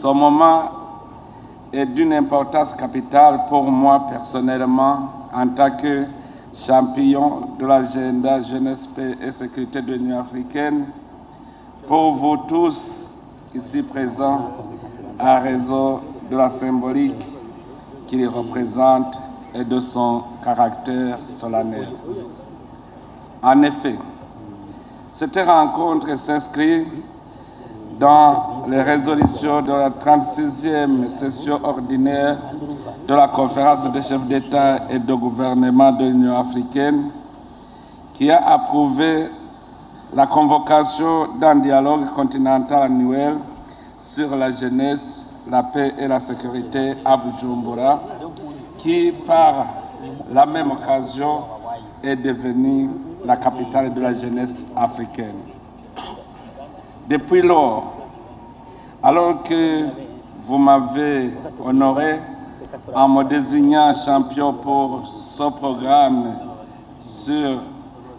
Ce moment est d'une importance capitale pour moi personnellement en tant que champion de l'agenda jeunesse, paix et sécurité de l'Union africaine, pour vous tous ici présents à raison de la symbolique qu'il représente et de son caractère solennel. En effet, cette rencontre s'inscrit dans les résolutions de la 36e session ordinaire de la conférence des chefs d'État et de gouvernement de l'Union africaine, qui a approuvé la convocation d'un dialogue continental annuel sur la jeunesse, la paix et la sécurité à Bujumbura, qui, par la même occasion, est devenue la capitale de la jeunesse africaine. Depuis lors, alors que vous m'avez honoré en me désignant champion pour ce programme sur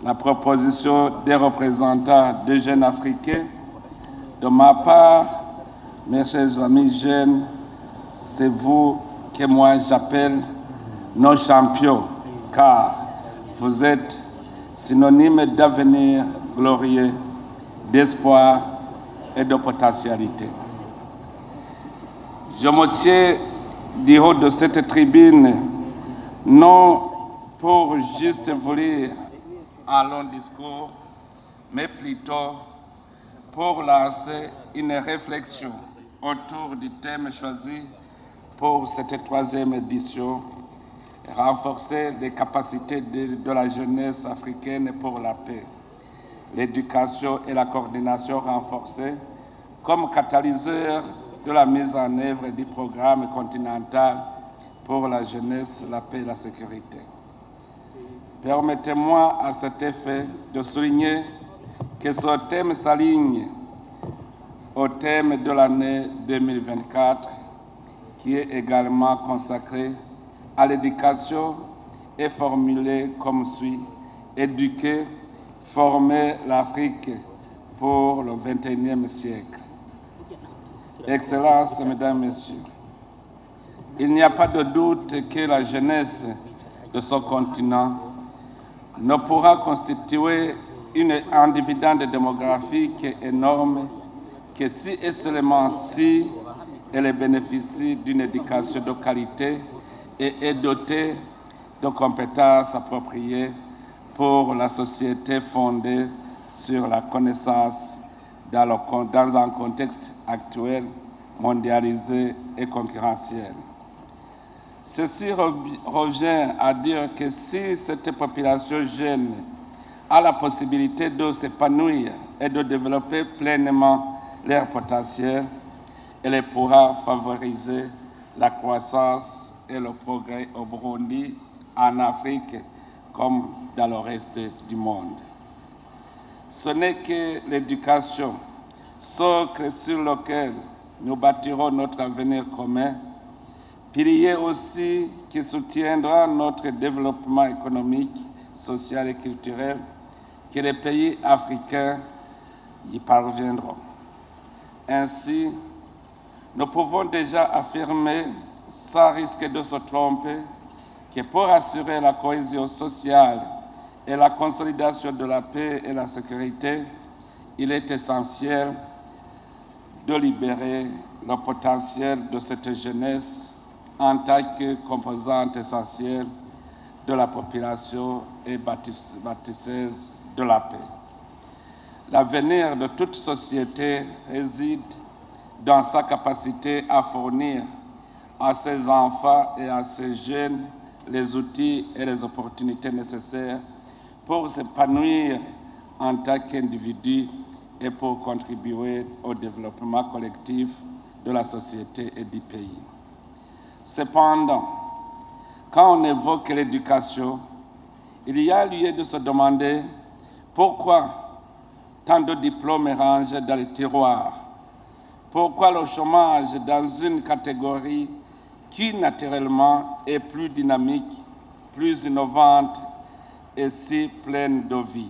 la proposition des représentants des jeunes africains, de ma part, mes chers amis jeunes, c'est vous que moi j'appelle nos champions, car vous êtes synonyme d'avenir glorieux, d'espoir et de potentialité. Je me tiens du haut de cette tribune, non pour juste vous lire un long discours, mais plutôt pour lancer une réflexion autour du thème choisi pour cette troisième édition, renforcer les capacités de la jeunesse africaine pour la paix, l'éducation et la coordination renforcée comme catalyseur de la mise en œuvre du programme continental pour la jeunesse, la paix et la sécurité. Permettez-moi à cet effet de souligner que ce thème s'aligne au thème de l'année 2024, qui est également consacré à l'éducation et formulé comme suit: éduquer, former l'Afrique pour le XXIe siècle. Excellences, Mesdames, Messieurs, il n'y a pas de doute que la jeunesse de ce continent ne pourra constituer un dividende démographique énorme que si et seulement si elle bénéficie d'une éducation de qualité et est dotée de compétences appropriées pour la société fondée sur la connaissance dans un contexte actuel, mondialisé et concurrentiel. Ceci revient à dire que si cette population jeune a la possibilité de s'épanouir et de développer pleinement leur potentiel, elle pourra favoriser la croissance et le progrès au Burundi, en Afrique, comme dans le reste du monde. Ce n'est que l'éducation, socle sur lequel nous bâtirons notre avenir commun, pilier aussi qui soutiendra notre développement économique, social et culturel, que les pays africains y parviendront. Ainsi, nous pouvons déjà affirmer, sans risque de se tromper, que pour assurer la cohésion sociale et la consolidation de la paix et la sécurité, il est essentiel de libérer le potentiel de cette jeunesse en tant que composante essentielle de la population et bâtisseuse de la paix. L'avenir de toute société réside dans sa capacité à fournir à ses enfants et à ses jeunes les outils et les opportunités nécessaires pour s'épanouir en tant qu'individu et pour contribuer au développement collectif de la société et du pays. Cependant, quand on évoque l'éducation, il y a lieu de se demander pourquoi tant de diplômes rangés dans les tiroirs, pourquoi le chômage dans une catégorie qui naturellement est plus dynamique, plus innovante et si pleine de vie.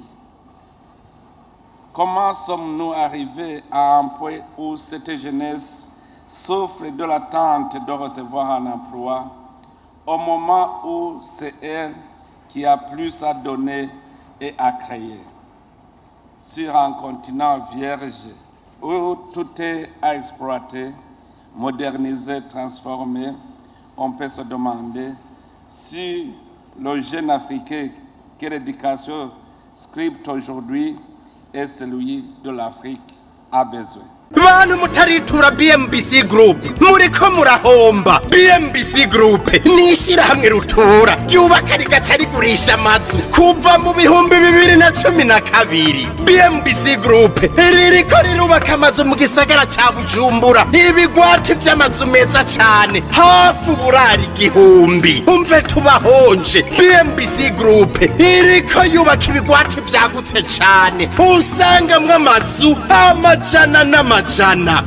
Comment sommes-nous arrivés à un point où cette jeunesse souffre de l'attente de recevoir un emploi au moment où c'est elle qui a plus à donner et à créer. Sur un continent vierge où tout est à exploiter, moderniser, transformer, on peut se demander si le jeune Africain que l'éducation scripte aujourd'hui est celui de l'Afrique a besoin. Bantu mutaritura BMBC Group muriko murahomba. BMBC Group ni ishirahamwe rutura ryubaka rigaca rigurisha amazu kuva mu bihumbi 2012. BMBC Group ririko rirubaka amazu mu gisagara ca Bujumbura, ibigwati vy'amazu meza cane hafi uburari igihumbi. Umve tubahonje, BMBC Group iriko yubaka ibigwati vyagutse cane, usangamwo amazu amajana n'amajana.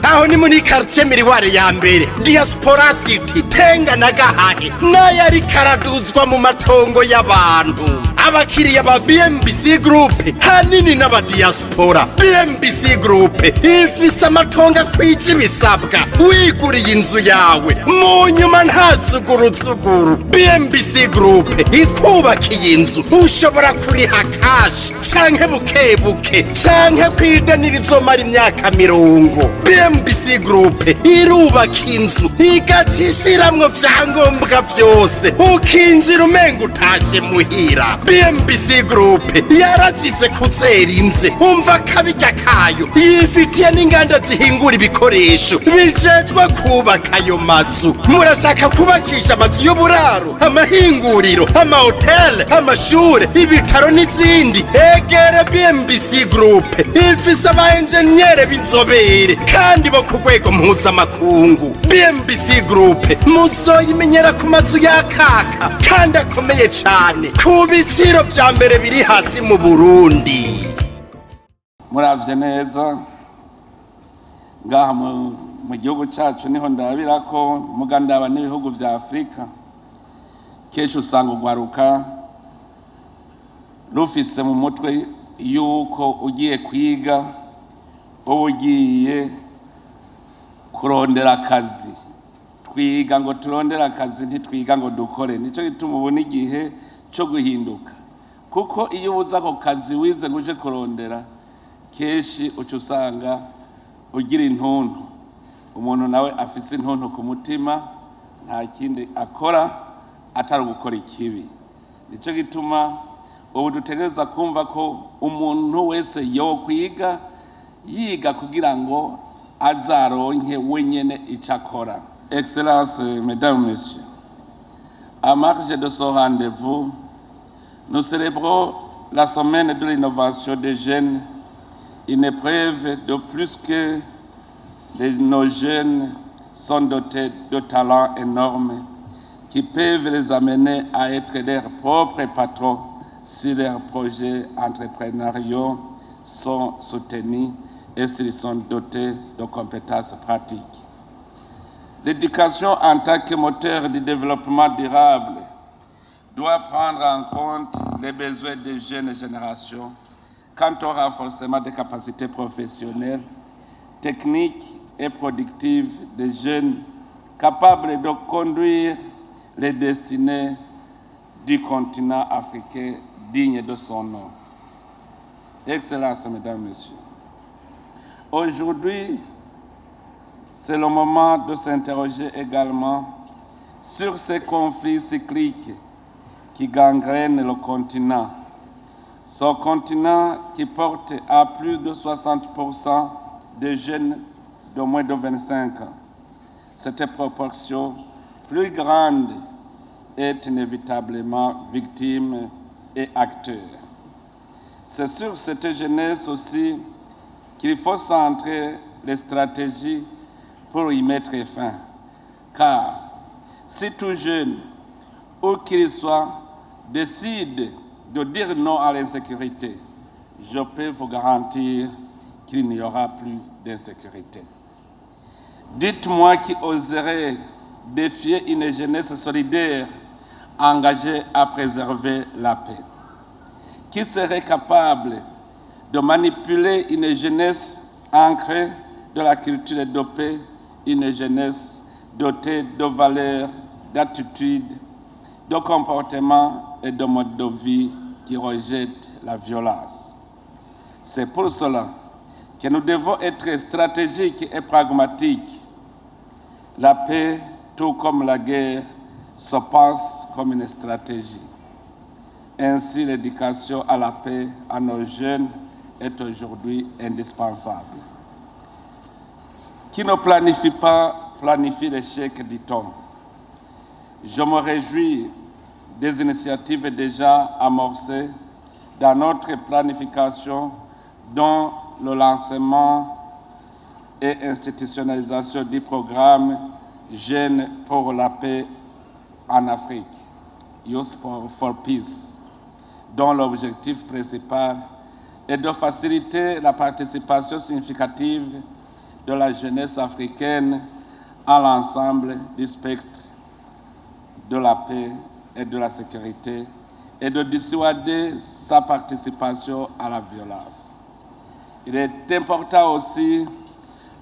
Aho ni muri quartier Miriware ya mbere, Diaspora City, Tenga na Gahahe, nayo ari karaduzwa mu matongo y'abantu. Abakiriya ba BMBC Group hanini n'aba diaspora. BMBC Group ifise amatongo akwica ibisabwa, wiguriye inzu yawe mu nyuma nta tsuguru. BMBC Group ikubakiye inzu ushobora kuriha cash canke bukebuke canke kwidanira izomara imyaka 10. BMBC Group irubaka inzu igacishiramwo vyangombwa vyose ukinjira umenga utashe muhira. BMBC Group yarazize kuzera inze, umva kabirya kayo yifitiye n'inganda zihingura ibikoresho bijejwe kubaka ayo mazu. Murashaka kubakisha amazu y'uburaro, amahinguriro, amahoteli, amashure, ibitaro n'izindi? Egere BMBC Group ifise abaenjeniyere b'inzobere kandi bo ku rwego mpuzamakungu. BMBC Group muzoyimenyera ku mazu yakaka kandi akomeye cane ku biciro vya mbere biri hasi mu Burundi. Muravye neza ngaha mu gihugu cacu niho ndabira ko mugandaba n'ibihugu vya Afrika kenshi usanga ugwaruka rufise mu mutwe yuko ugiye kwiga uba ugiye kurondera akazi. Twiga ngo turondera akazi, ntitwiga ngo dukore. Nico gituma ubona igihe cyo guhinduka, kuko iyo ubuza ako kazi wize ngo uje kurondera, kenshi uca usanga ugira intuntu. Umuntu nawe afise intuntu ku mutima, nta kindi akora atari gukora ikibi. Nico gituma ubu dutegereza kumva ko umuntu wese yo kwiga yiga kugira ngo azaronke wenyene icakora. Excellences, mesdames, messieurs, à marge de ce rendez-vous, nous célébrons la semaine de l'innovation des jeunes, une épreuve de plus que nos jeunes sont dotés de talents énormes qui peuvent les amener à être leurs propres patrons si leurs projets entrepreneuriaux sont soutenus et s'ils sont dotés de compétences pratiques. L'éducation en tant que moteur du développement durable doit prendre en compte les besoins des jeunes générations quant au renforcement des capacités professionnelles, techniques et productives des jeunes capables de conduire les destinées du continent africain digne de son nom. Excellences, mesdames, messieurs, aujourd'hui, c'est le moment de s'interroger également sur ces conflits cycliques qui gangrènent le continent. Ce continent qui porte à plus de 60% de jeunes de moins de 25 ans. Cette proportion plus grande est inévitablement victime et acteur. C'est sur cette jeunesse aussi qu'il faut centrer les stratégies pour y mettre fin. Car si tout jeune, où qu'il soit, décide de dire non à l'insécurité, je peux vous garantir qu'il n'y aura plus d'insécurité. Dites-moi qui oserait défier une jeunesse solidaire engagée à préserver la paix. Qui serait capable de manipuler une jeunesse ancrée de la culture de paix une jeunesse dotée de valeurs, d'attitudes, de comportements et de modes de vie qui rejettent la violence. C'est pour cela que nous devons être stratégiques et pragmatiques. La paix, tout comme la guerre, se pense comme une stratégie. Ainsi, l'éducation à la paix à nos jeunes est aujourd'hui indispensable. Qui ne planifie pas planifie l'échec, dit-on. Je me réjouis des initiatives déjà amorcées dans notre planification, dont le lancement et institutionnalisation du programme Jeunes pour la paix en Afrique, Youth for Peace, dont l'objectif principal est de faciliter la participation significative de la jeunesse africaine à l'ensemble du spectre de la paix et de la sécurité et de dissuader sa participation à la violence. Il est important aussi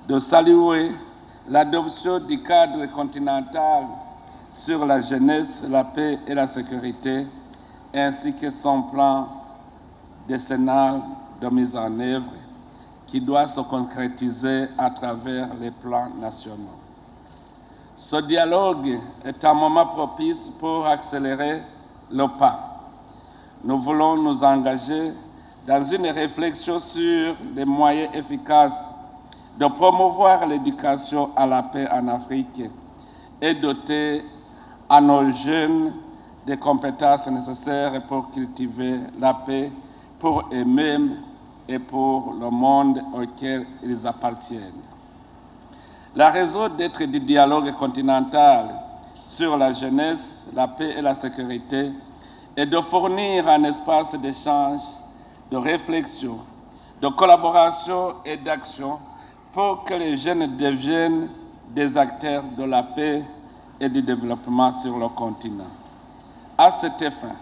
de saluer l'adoption du cadre continental sur la jeunesse, la paix et la sécurité, ainsi que son plan décennal de mise en œuvre qui doit se concrétiser à travers les plans nationaux. Ce dialogue est un moment propice pour accélérer le pas. Nous voulons nous engager dans une réflexion sur les moyens efficaces de promouvoir l'éducation à la paix en Afrique et doter à nos jeunes des compétences nécessaires pour cultiver la paix pour eux-mêmes et pour le monde auquel ils appartiennent. La raison d'être du dialogue continental sur la jeunesse, la paix et la sécurité est de fournir un espace d'échange, de réflexion, de collaboration et d'action pour que les jeunes deviennent des acteurs de la paix et du développement sur le continent. À cet effet,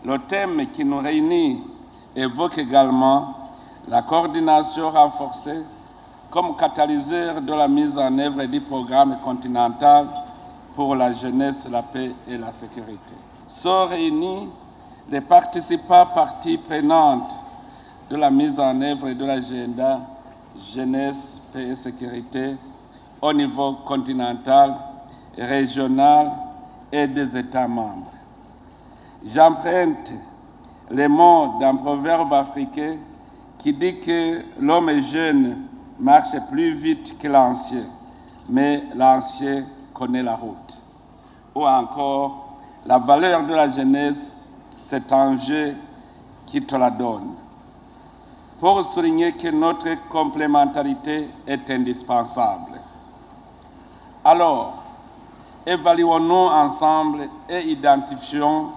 le thème qui nous réunit évoque également la coordination renforcée comme catalyseur de la mise en œuvre du programme continental pour la jeunesse, la paix et la sécurité. Sont réunis les parties prenantes de la mise en œuvre de l'agenda jeunesse, paix et sécurité au niveau continental, régional et des États membres. J'emprunte les mots d'un proverbe africain qui dit que l'homme jeune marche plus vite que l'ancien, mais l'ancien connaît la route. Ou encore, la valeur de la jeunesse, c'est un jeu qui te la donne. Pour souligner que notre complémentarité est indispensable. Alors, évaluons-nous ensemble et identifions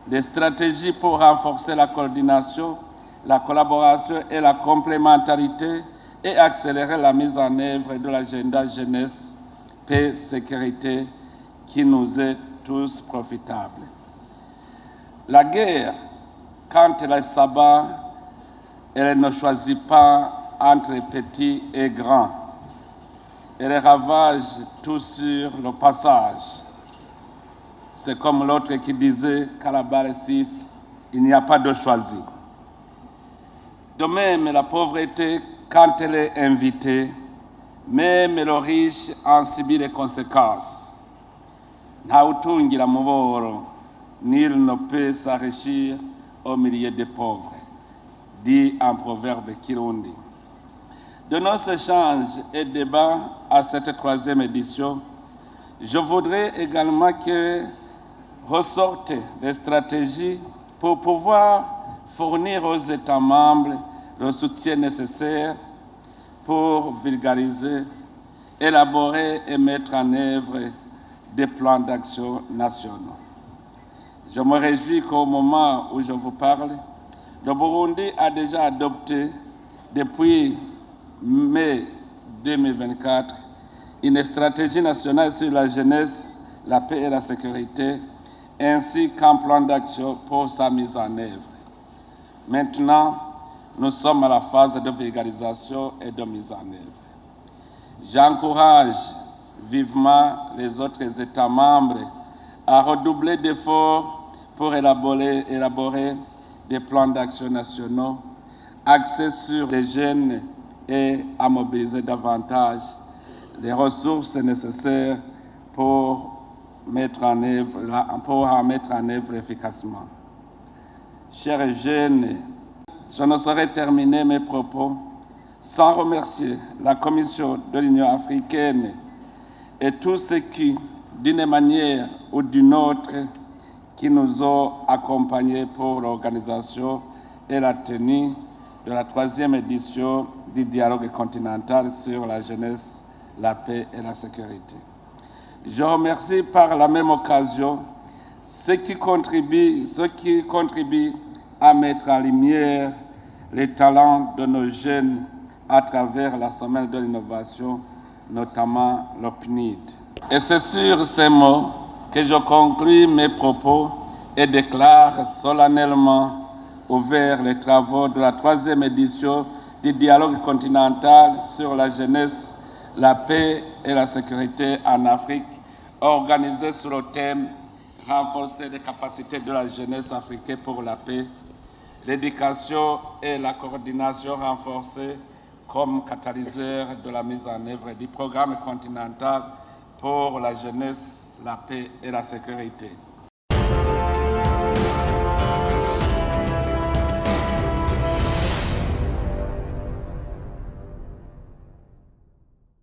des stratégies pour renforcer la coordination, la collaboration et la complémentarité et accélérer la mise en œuvre de l'agenda jeunesse, paix, sécurité qui nous est tous profitable. La guerre, quand elle s'abat, elle ne choisit pas entre petits et grands. Elle ravage tout sur le passage. C'est comme l'autre qui disait qu'à la barre siffle, il n'y a pas de choisi. De même, la pauvreté, quand elle est invitée, même le riche en subit les conséquences. Nautungira muboro, nul ne peut s'enrichir au milieu des pauvres, dit un proverbe kirundi. De nos échanges et débats à cette troisième édition, je voudrais également que ressortent des stratégies pour pouvoir fournir aux États membres le soutien nécessaire pour vulgariser, élaborer et mettre en œuvre des plans d'action nationaux. Je me réjouis qu'au moment où je vous parle, le Burundi a déjà adopté, depuis mai 2024, une stratégie nationale sur la jeunesse, la paix et la sécurité, ainsi qu'un plan d'action pour sa mise en œuvre. Maintenant, nous sommes à la phase de vulgarisation et de mise en œuvre. J'encourage vivement les autres États membres à redoubler d'efforts pour élaborer des plans d'action nationaux axés sur les jeunes et à mobiliser davantage les ressources nécessaires pour en mettre en œuvre efficacement. Chers jeunes, je ne saurais terminer mes propos sans remercier la Commission de l'Union africaine et tous ceux qui, d'une manière ou d'une autre, qui nous ont accompagnés pour l'organisation et la tenue de la 3e édition du dialogue continental sur la jeunesse, la paix et la sécurité. Je remercie par la même occasion ceux qui contribuent à mettre en lumière les talents de nos jeunes à travers la semaine de l'innovation, notamment l'OPNID. Et c'est sur ces mots que je conclue mes propos et déclare solennellement ouvert les travaux de la 3e édition du dialogue continental sur la jeunesse, la paix et la sécurité en Afrique, organisé sous le thème « Renforcer les capacités de la jeunesse africaine pour la paix, l'éducation et la coordination renforcée comme catalyseur de la mise en œuvre du programme continental pour la jeunesse, la paix et la sécurité ».